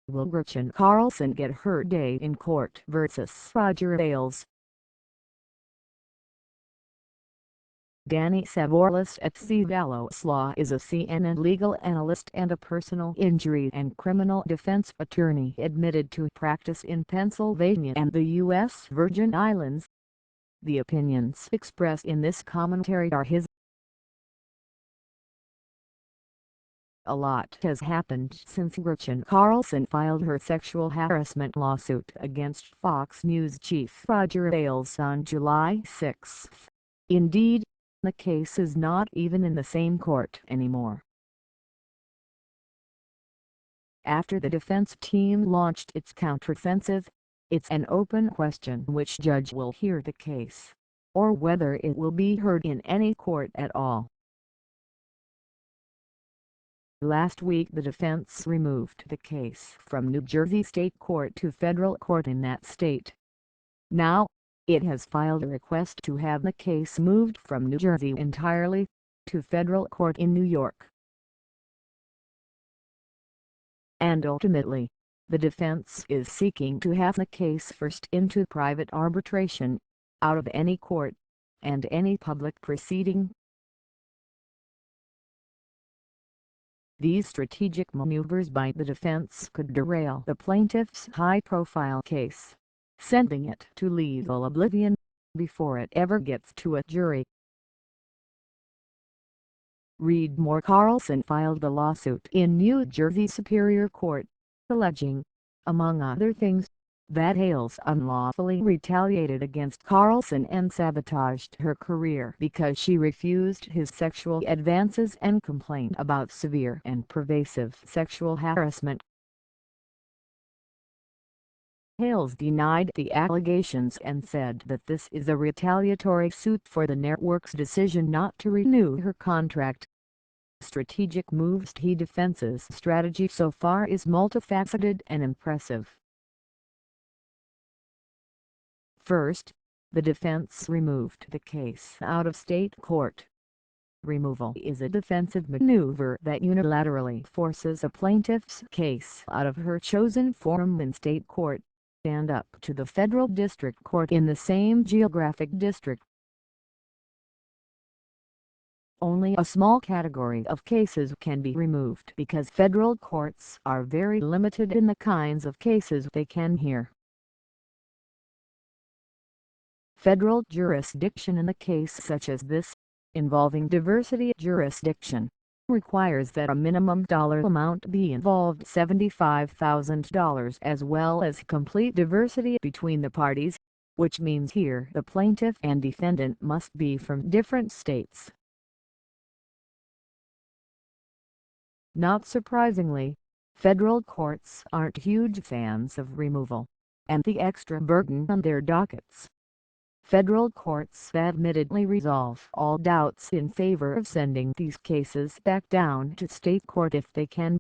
Will Gretchen Carlson get her day in court versus Roger Ailes? Danny Cevallos at Cevallos Law is a CNN legal analyst and a personal injury and criminal defense attorney admitted to practice in Pennsylvania and the U.S. Virgin Islands. The opinions expressed in this commentary are his. A lot has happened since Gretchen Carlson filed her sexual harassment lawsuit against Fox News chief Roger Ailes on July 6. Indeed, the case is not even in the same court anymore. After the defense team launched its counteroffensive, it's an open question which judge will hear the case, or whether it will be heard in any court at all. Last week the defense removed the case from New Jersey State Court to federal court in that state. Now, it has filed a request to have the case moved from New Jersey entirely to federal court in New York. And ultimately, the defense is seeking to have the case first into private arbitration, out of any court, and any public proceeding. These strategic maneuvers by the defense could derail the plaintiff's high-profile case, sending it to legal oblivion before it ever gets to a jury. MoreCarlson filed the lawsuit in New Jersey Superior Court, alleging, among other things, that Ailes unlawfully retaliated against Carlson and sabotaged her career because she refused his sexual advances and complained about severe and pervasive sexual harassment. Ailes denied the allegations and said that this is a retaliatory suit for the network's decision not to renew her contract. Strategic movesThe defense's strategy so far is multifaceted and impressive. First, the defense removed the case out of state court. Removal is a defensive maneuver that unilaterally forces a plaintiff's case out of her chosen forum in state court, and up to the federal district court in the same geographic district. Only a small category of cases can be removed because federal courts are very limited in the kinds of cases they can hear. Federal jurisdiction in a case such as this, involving diversity jurisdiction, requires that a minimum dollar amount be involved, $75,000, as well as complete diversity between the parties, which means here the plaintiff and defendant must be from different states. Not surprisingly, federal courts aren't huge fans of removal, and the extra burden on their dockets. Federal courts admittedly resolve all doubts in favor of sending these cases back down to state court if they can.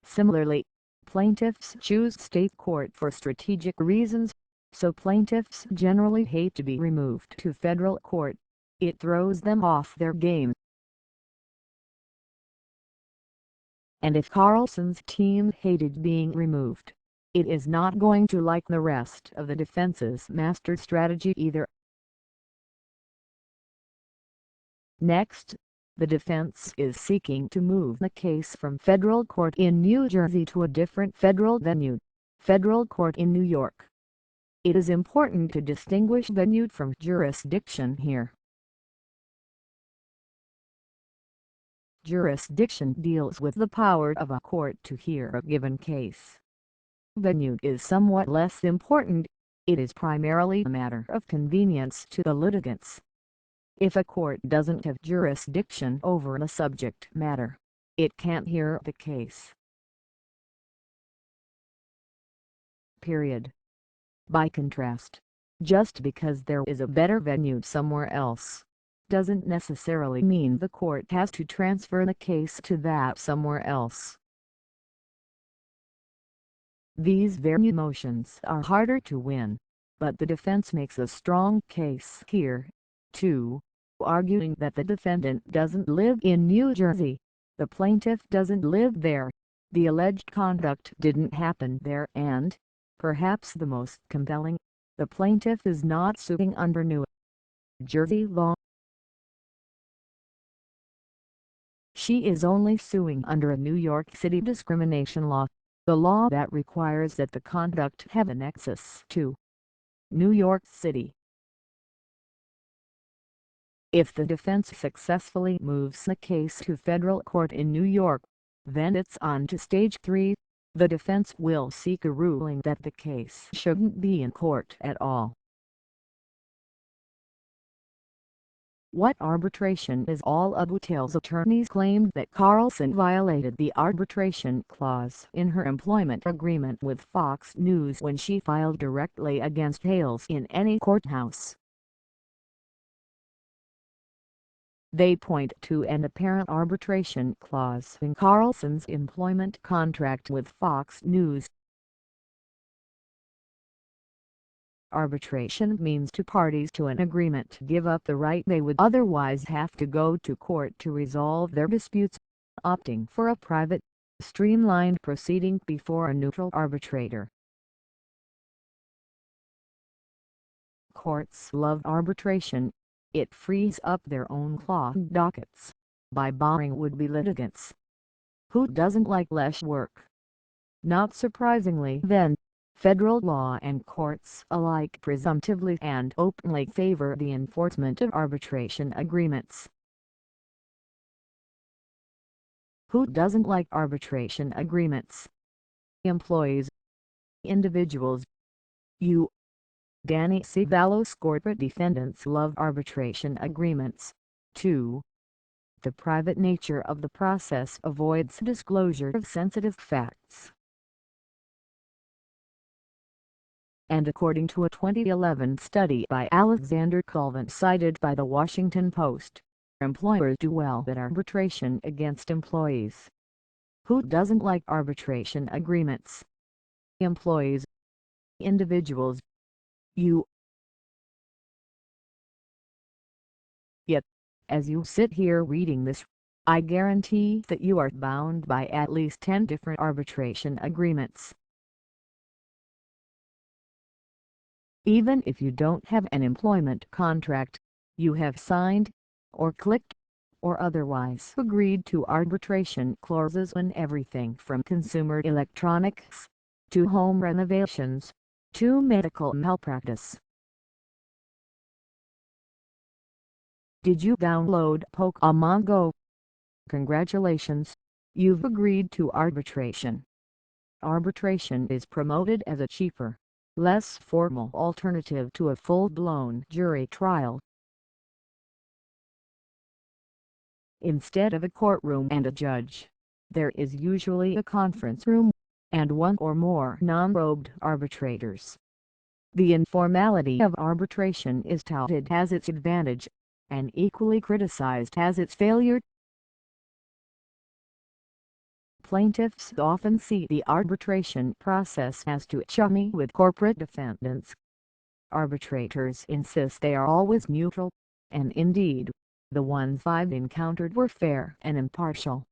Similarly, plaintiffs choose state court for strategic reasons, so plaintiffs generally hate to be removed to federal court. It throws them off their game. And if Carlson's team hated being removed, it is not going to like the rest of the defense's mastered strategy either. Next, the defense is seeking to move the case from federal court in New Jersey to a different federal venue, federal court in New York. It is important to distinguish venue from jurisdiction here. Jurisdiction deals with the power of a court to hear a given case. Venue is somewhat less important. It is primarily a matter of convenience to the litigants. If a court doesn't have jurisdiction over a subject matter, it can't hear the case. Period. By contrast, just because there is a better venue somewhere else, doesn't necessarily mean the court has to transfer the case to that somewhere else. These venue motions are harder to win, but the defense makes a strong case here, too, arguing that the defendant doesn't live in New Jersey, The plaintiff doesn't live there. The alleged conduct didn't happen there and, perhaps the most compelling, the plaintiff is not suing under New Jersey law. She is only suing under a New York City discrimination law, the law that requires that the conduct have a nexus to New York City. If the defense successfully moves the case to federal court in New York, then it's on to stage 3. The defense will seek a ruling that the case shouldn't be in court at all. What arbitration is all about? Ailes' attorneys claimed that Carlson violated the arbitration clause in her employment agreement with Fox News when she filed directly against Ailes in any courthouse. They point to an apparent arbitration clause in Carlson's employment contract with Fox News. Arbitration means two parties to an agreement give up the right they would otherwise have to go to court to resolve their disputes, opting for a private, streamlined proceeding before a neutral arbitrator. Courts love arbitration. It frees up their own clogged dockets by barring would-be litigants. Who doesn't like less work? Not surprisingly then, federal law and courts alike presumptively and openly favor the enforcement of arbitration agreements. Who doesn't like arbitration agreements? Employees, individuals. You, Danny Cevallos. Corporate defendants love arbitration agreements, too. The private nature of the process avoids disclosure of sensitive facts. And according to a 2011 study by Alexander Colvin cited by the Washington Post, employers do well at arbitration against employees. Who doesn't like arbitration agreements? Employees, individuals. You. Yet, as you sit here reading this, I guarantee that you are bound by at least 10 different arbitration agreements. Even if you don't have an employment contract, you have signed, or clicked, or otherwise agreed to arbitration clauses on everything from consumer electronics, to home renovations, to medical malpractice. Did you download Pokemon Go? Congratulations, you've agreed to arbitration. Arbitration is promoted as a cheaper, less formal alternative to a full-blown jury trial. Instead of a courtroom and a judge, there is usually a conference room, and one or more non-robed arbitrators. The informality of arbitration is touted as its advantage, and equally criticized as its failure. Plaintiffs often see the arbitration process as too chummy with corporate defendants. Arbitrators insist they are always neutral, and indeed, the ones I've encountered were fair and impartial.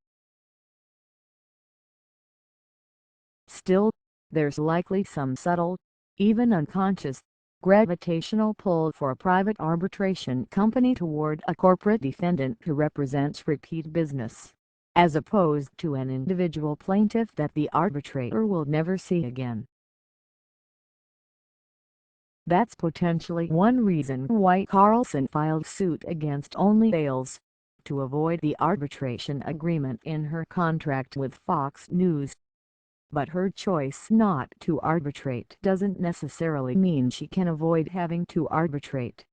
Still, there's likely some subtle, even unconscious, gravitational pull for a private arbitration company toward a corporate defendant who represents repeat business, as opposed to an individual plaintiff that the arbitrator will never see again. That's potentially one reason why Carlson filed suit against only Ailes, to avoid the arbitration agreement in her contract with Fox News. But her choice not to arbitrate doesn't necessarily mean she can avoid having to arbitrate.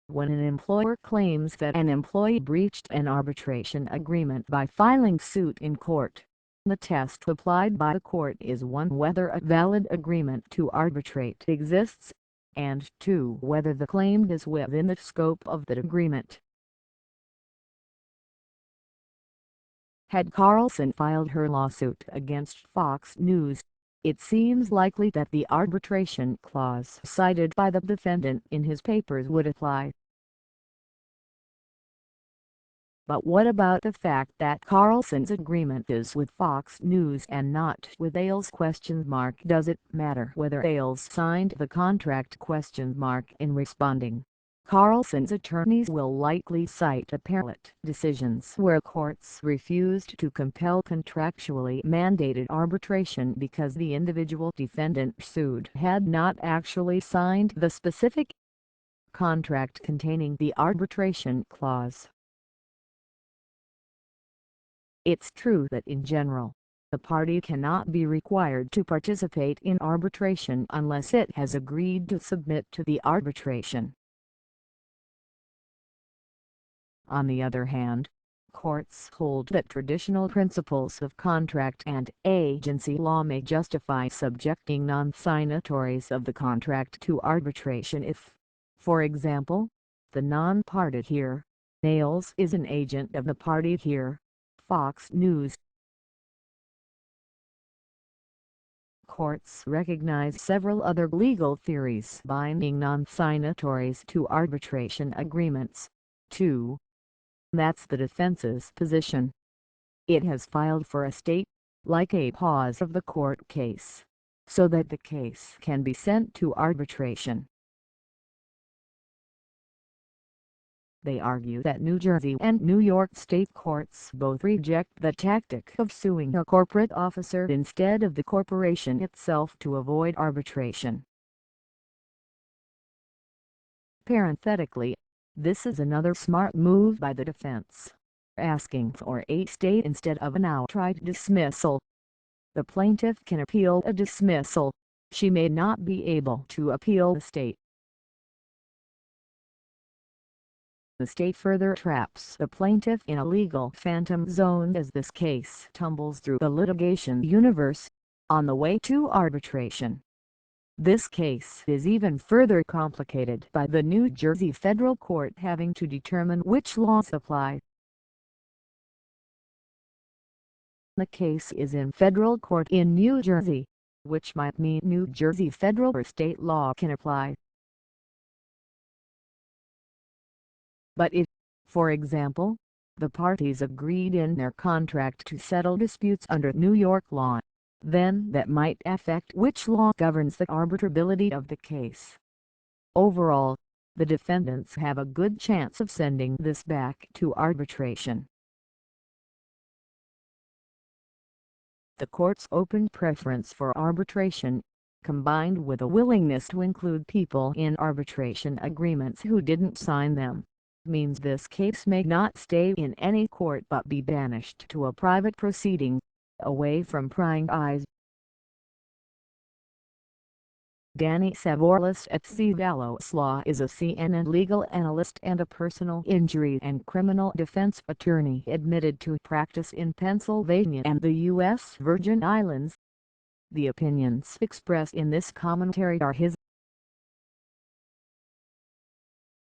When an employer claims that an employee breached an arbitration agreement by filing suit in court, the test applied by the court is 1. Whether a valid agreement to arbitrate exists, and 2. Whether the claim is within the scope of that agreement. Had Carlson filed her lawsuit against Fox News, it seems likely that the arbitration clause cited by the defendant in his papers would apply. But what about the fact that Carlson's agreement is with Fox News and not with Ailes? Does it matter whether Ailes signed the contract? In responding, Carlson's attorneys will likely cite appellate decisions where courts refused to compel contractually mandated arbitration because the individual defendant sued had not actually signed the specific contract containing the arbitration clause. It's true that in general, the party cannot be required to participate in arbitration unless it has agreed to submit to the arbitration. On the other hand, courts hold that traditional principles of contract and agency law may justify subjecting non-signatories of the contract to arbitration if, for example, the non-party here, Ailes, is an agent of the party here, Fox News. Courts recognize several other legal theories binding non-signatories to arbitration agreements, too. That's the defense's position. It has filed for a stay, like a pause of the court case, so that the case can be sent to arbitration. They argue that New Jersey and New York state courts both reject the tactic of suing a corporate officer instead of the corporation itself to avoid arbitration. Parenthetically, this is another smart move by the defense, asking for a stay instead of an outright dismissal. The plaintiff can appeal a dismissal. She may not be able to appeal the stay. The stay further traps the plaintiff in a legal phantom zone as this case tumbles through the litigation universe, on the way to arbitration. This case is even further complicated by the New Jersey federal court having to determine which laws apply. The case is in federal court in New Jersey, which might mean New Jersey federal or state law can apply. But if, for example, the parties agreed in their contract to settle disputes under New York law, then that might affect which law governs the arbitrability of the case. Overall, the defendants have a good chance of sending this back to arbitration. The court's open preference for arbitration, combined with a willingness to include people in arbitration agreements who didn't sign them, means this case may not stay in any court but be banished to a private proceeding, away from prying eyes. Danny Cevallos at Cevallos Law is a CNN legal analyst and a personal injury and criminal defense attorney admitted to practice in Pennsylvania and the U.S. Virgin Islands. The opinions expressed in this commentary are his.